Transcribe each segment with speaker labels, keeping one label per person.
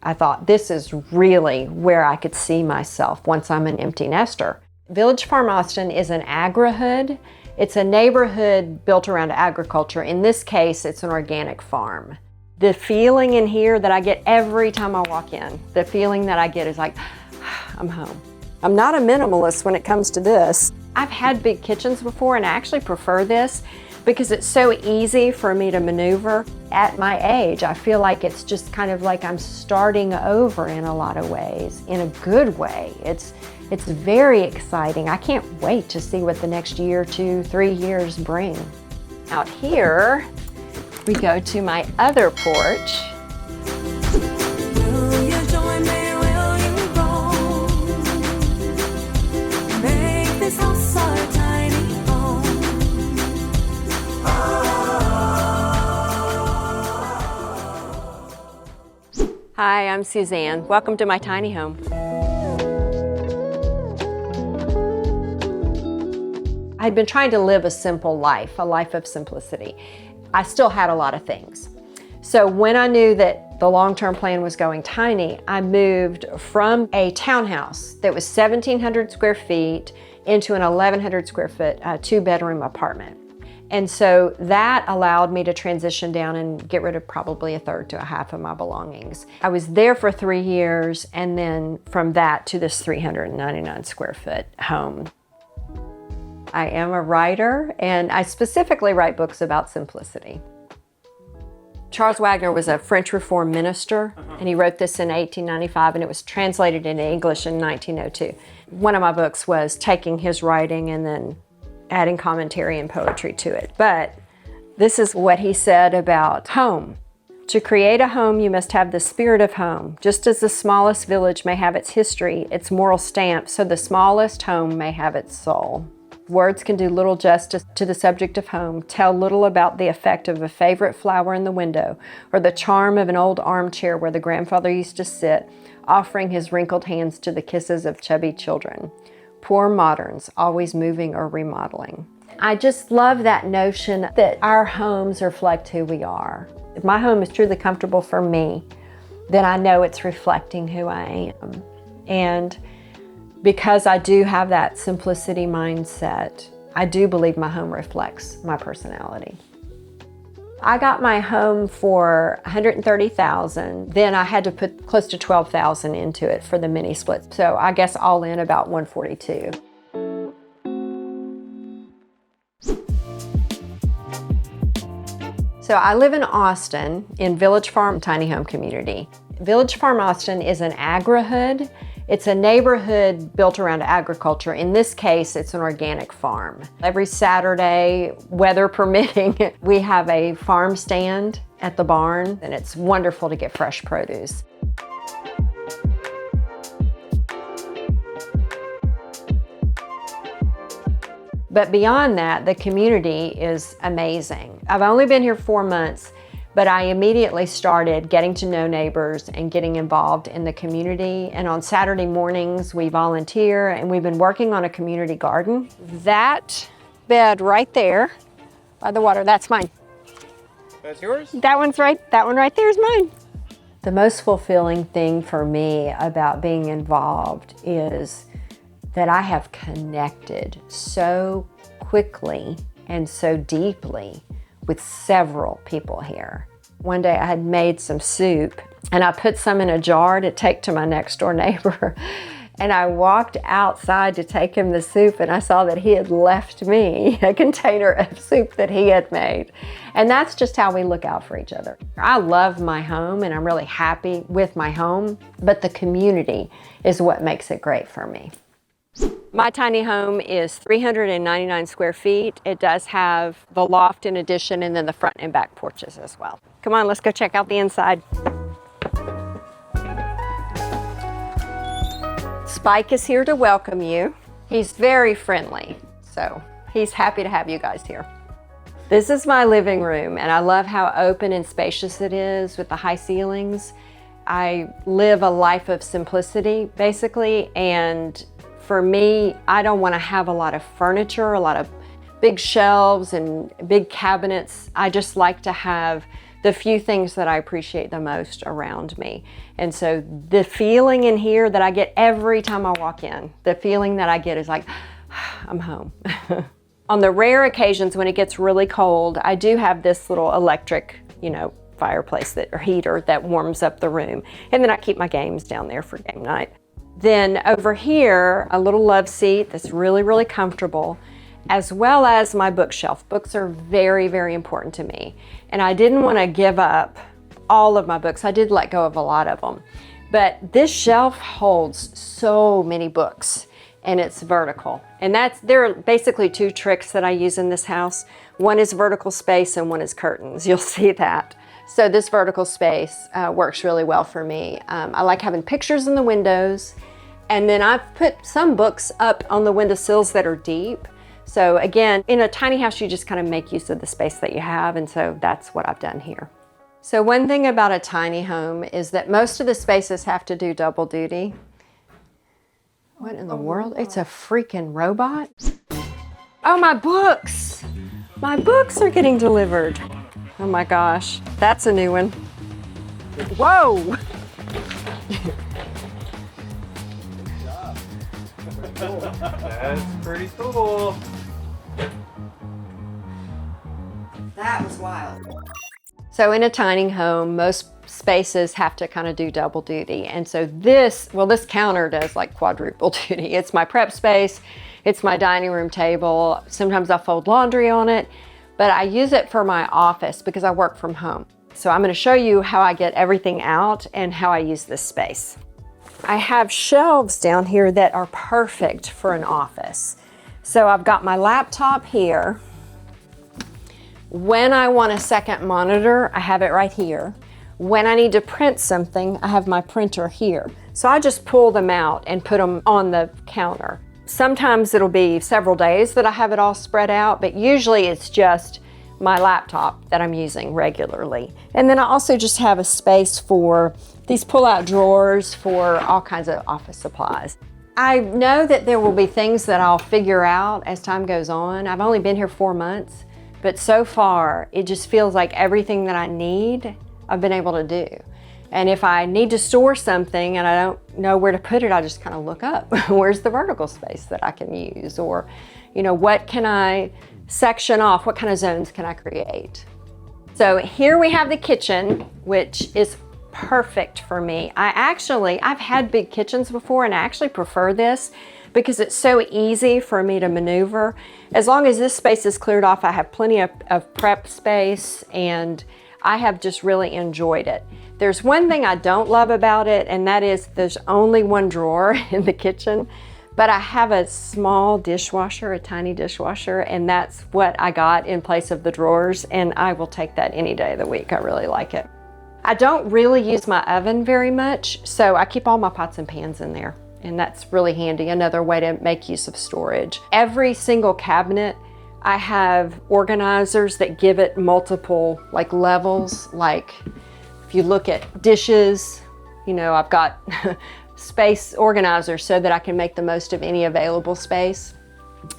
Speaker 1: I thought this is really where I could see myself once I'm an empty nester. Village Farm Austin is an agrihood. It's a neighborhood built around agriculture. In this case, it's an organic farm. The feeling in here that I get every time I walk in, the feeling that I get is like, I'm home. I'm not a minimalist when it comes to this. I've had big kitchens before and I actually prefer this because it's so easy for me to maneuver. At my age, I feel like it's just kind of like I'm starting over in a lot of ways, in a good way. It's very exciting. I can't wait to see what the next year, 2, 3 years bring. Out here, we go to my other porch. Hi, I'm Suzanne. Welcome to my tiny home. I'd been trying to live a simple life, a life of simplicity. I still had a lot of things. So when I knew that the long-term plan was going tiny, I moved from a townhouse that was 1,700 square feet into an 1,100 square foot 2-bedroom apartment. And so that allowed me to transition down and get rid of probably a third to a half of my belongings. I was there for 3 years, and then from that to this 399 square foot home. I am a writer, and I specifically write books about simplicity. Charles Wagner was a French Reformed minister, and he wrote this in 1895, and it was translated into English in 1902. One of my books was taking his writing and then adding commentary and poetry to it. But this is what he said about home. To create a home, you must have the spirit of home. Just as the smallest village may have its history, its moral stamp, so the smallest home may have its soul. Words can do little justice to the subject of home, tell little about the effect of a favorite flower in the window, or the charm of an old armchair where the grandfather used to sit, offering his wrinkled hands to the kisses of chubby children. Poor moderns, always moving or remodeling. I just love that notion that our homes reflect who we are. If my home is truly comfortable for me, then I know it's reflecting who I am. And because I do have that simplicity mindset, I do believe my home reflects my personality. I got my home for $130,000. Then I had to put close to $12,000 into it for the mini split. So I guess all in about $142,000. So I live in Austin in Village Farm Tiny Home Community. Village Farm Austin is an agrihood. It's a neighborhood built around agriculture. In this case, it's an organic farm. Every Saturday, weather permitting, we have a farm stand at the barn, and it's wonderful to get fresh produce. But beyond that, the community is amazing. I've only been here 4 months, but I immediately started getting to know neighbors and getting involved in the community. And on Saturday mornings, we volunteer, and we've been working on a community garden. That bed right there by the water, that's mine.
Speaker 2: That's yours?
Speaker 1: That one right there is mine. The most fulfilling thing for me about being involved is that I have connected so quickly and so deeply with several people here. One day I had made some soup and I put some in a jar to take to my next door neighbor. And I walked outside to take him the soup and I saw that he had left me a container of soup that he had made. And that's just how we look out for each other. I love my home and I'm really happy with my home, but the community is what makes it great for me. My tiny home is 399 square feet. It does have the loft in addition and then the front and back porches as well. Come on, let's go check out the inside. Spike is here to welcome you. He's very friendly, so he's happy to have you guys here. This is my living room, and I love how open and spacious it is with the high ceilings. I live a life of simplicity, basically, and for me, I don't want to have a lot of furniture, a lot of big shelves and big cabinets. I just like to have the few things that I appreciate the most around me. And so the feeling in here that I get every time I walk in, the feeling that I get is like, I'm home. On the rare occasions when it gets really cold, I do have this little electric, fireplace or heater that warms up the room. And then I keep my games down there for game night. Then over here, a little love seat that's really, really comfortable, as well as my bookshelf. Books are very, very important to me. And I didn't want to give up all of my books. I did let go of a lot of them. But this shelf holds so many books, and it's vertical. And there are basically two tricks that I use in this house. One is vertical space and one is curtains. You'll see that. So this vertical space works really well for me. I like having pictures in the windows, and then I've put some books up on the windowsills that are deep. So again, in a tiny house, you just kind of make use of the space that you have, and so that's what I've done here. So one thing about a tiny home is that most of the spaces have to do double duty. What in the world? It's a freaking robot? Oh, my books! My books are getting delivered. Oh my gosh, that's a new one. Whoa!
Speaker 2: That's pretty cool.
Speaker 1: That was wild. So in a tiny home, most spaces have to kind of do double duty. And so this counter does like quadruple duty. It's my prep space, it's my dining room table. Sometimes I fold laundry on it, but I use it for my office because I work from home. So I'm going to show you how I get everything out and how I use this space. I have shelves down here that are perfect for an office. So I've got my laptop here. When I want a second monitor, I have it right here. When I need to print something, I have my printer here. So I just pull them out and put them on the counter. Sometimes it'll be several days that I have it all spread out, but usually it's just my laptop that I'm using regularly. And then I also just have a space for these pull-out drawers for all kinds of office supplies. I know that there will be things that I'll figure out as time goes on. I've only been here 4 months, but so far it just feels like everything that I need, I've been able to do. And if I need to store something and I don't know where to put it, I just kind of look up. Where's the vertical space that I can use? Or, what can I section off? What kind of zones can I create? So here we have the kitchen, which is perfect for me. I've had big kitchens before, and I actually prefer this because it's so easy for me to maneuver. As long as this space is cleared off, I have plenty of prep space, and I have just really enjoyed it. There's one thing I don't love about it, and that is there's only one drawer in the kitchen, but I have a small dishwasher, a tiny dishwasher, and that's what I got in place of the drawers, and I will take that any day of the week. I really like it. I don't really use my oven very much, so I keep all my pots and pans in there, and that's really handy. Another way to make use of storage. Every single cabinet, I have organizers that give it multiple levels. Like if you look at dishes, I've got space organizers so that I can make the most of any available space.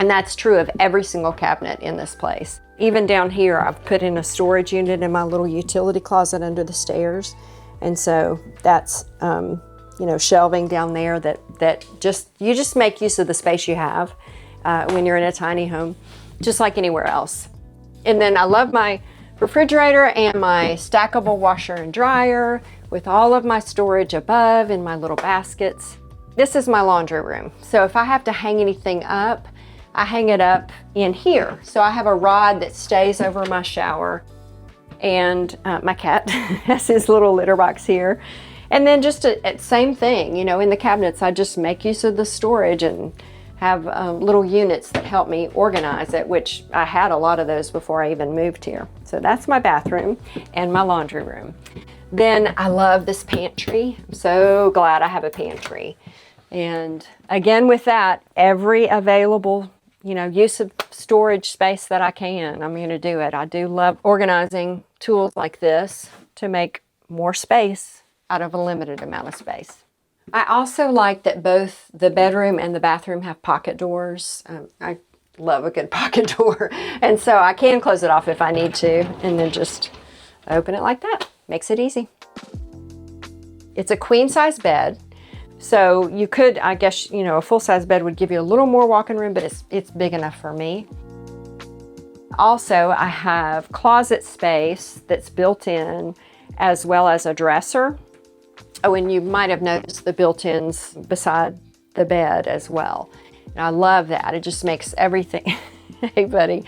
Speaker 1: And that's true of every single cabinet in this place. Even down here, I've put in a storage unit in my little utility closet under the stairs. And so that's, shelving down there that you just make use of the space you have when you're in a tiny home, just like anywhere else. And then I love my refrigerator and my stackable washer and dryer with all of my storage above in my little baskets. This is my laundry room. So if I have to hang anything up, I hang it up in here. So I have a rod that stays over my shower, and my cat has his little litter box here. And then just same thing, in the cabinets, I just make use of the storage and have little units that help me organize it, which I had a lot of those before I even moved here. So that's my bathroom and my laundry room. Then I love this pantry. I'm so glad I have a pantry. And again, with that, every available, use of storage space that I can, I'm going to do it. I do love organizing tools like this to make more space out of a limited amount of space. I also like that both the bedroom and the bathroom have pocket doors. I love a good pocket door. And so I can close it off if I need to, and then just open it like that. Makes it easy. It's a queen size bed. So you could, I guess, you know, a full size bed would give you a little more walking room, but it's big enough for me. Also, I have closet space that's built in, as well as a dresser. Oh, and you might have noticed the built-ins beside the bed as well. And I love that. It just makes everything, hey buddy,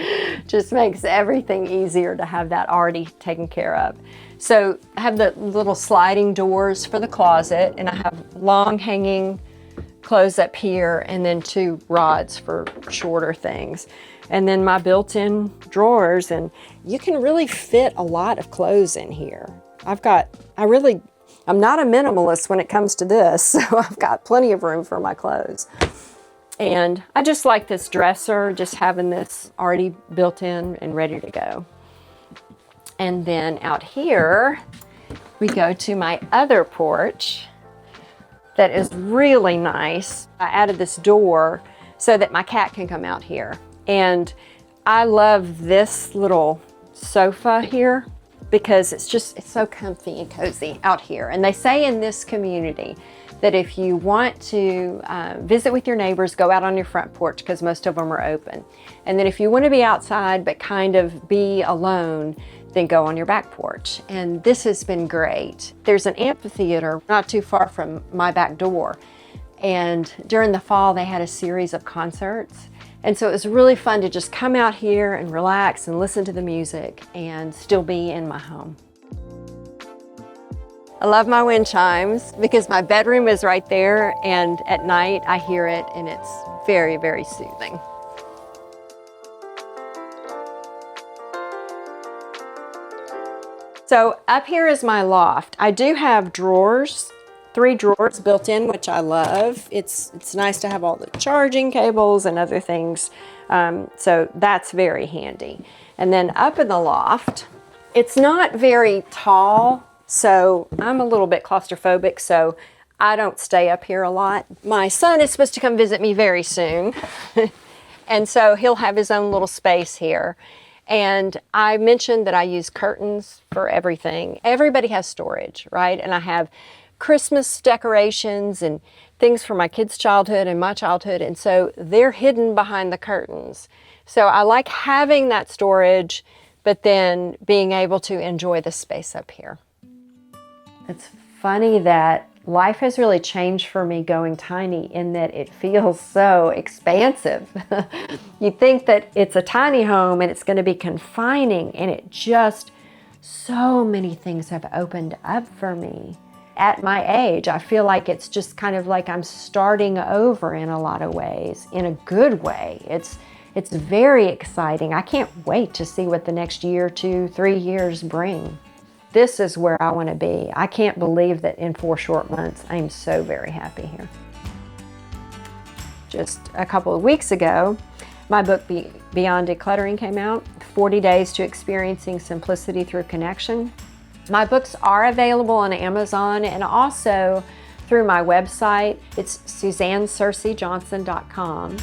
Speaker 1: just makes everything easier to have that already taken care of. So I have the little sliding doors for the closet, and I have long hanging clothes up here, and then 2 rods for shorter things. And then my built-in drawers, and you can really fit a lot of clothes in here. I'm not a minimalist when it comes to this, so I've got plenty of room for my clothes. And I just like this dresser, just having this already built in and ready to go. And then out here, we go to my other porch that is really nice. I added this door so that my cat can come out here. And I love this little sofa here because it's so comfy and cozy out here. And they say in this community that if you want to visit with your neighbors, go out on your front porch because most of them are open. And then if you want to be outside but kind of be alone, then go on your back porch. And this has been great. There's an amphitheater not too far from my back door. And during the fall, they had a series of concerts. And so it was really fun to just come out here and relax and listen to the music and still be in my home. I love my wind chimes because my bedroom is right there, and at night I hear it and it's very, very soothing. So up here is my loft. I do have drawers, 3 drawers built in, which I love. It's nice to have all the charging cables and other things. So that's very handy. And then up in the loft, it's not very tall, so I'm a little bit claustrophobic, so I don't stay up here a lot. My son is supposed to come visit me very soon. And so he'll have his own little space here. And I mentioned that I use curtains for everything. Everybody has storage, right? And I have Christmas decorations and things from my kids' childhood and my childhood, and so they're hidden behind the curtains. So I like having that storage, but then being able to enjoy the space up here. It's funny that life has really changed for me going tiny in that it feels so expansive. You think that it's a tiny home and it's going to be confining, and it just, so many things have opened up for me. At my age, I feel like it's just kind of like I'm starting over in a lot of ways, in a good way. It's very exciting. I can't wait to see what the next year, 2, 3 years bring. This is where I want to be. I can't believe that in 4 short months, I'm so very happy here. Just a couple of weeks ago, my book Beyond Decluttering came out, 40 Days to Experiencing Simplicity Through Connection. My books are available on Amazon and also through my website. It's SuzanneCerseyJohnson.com.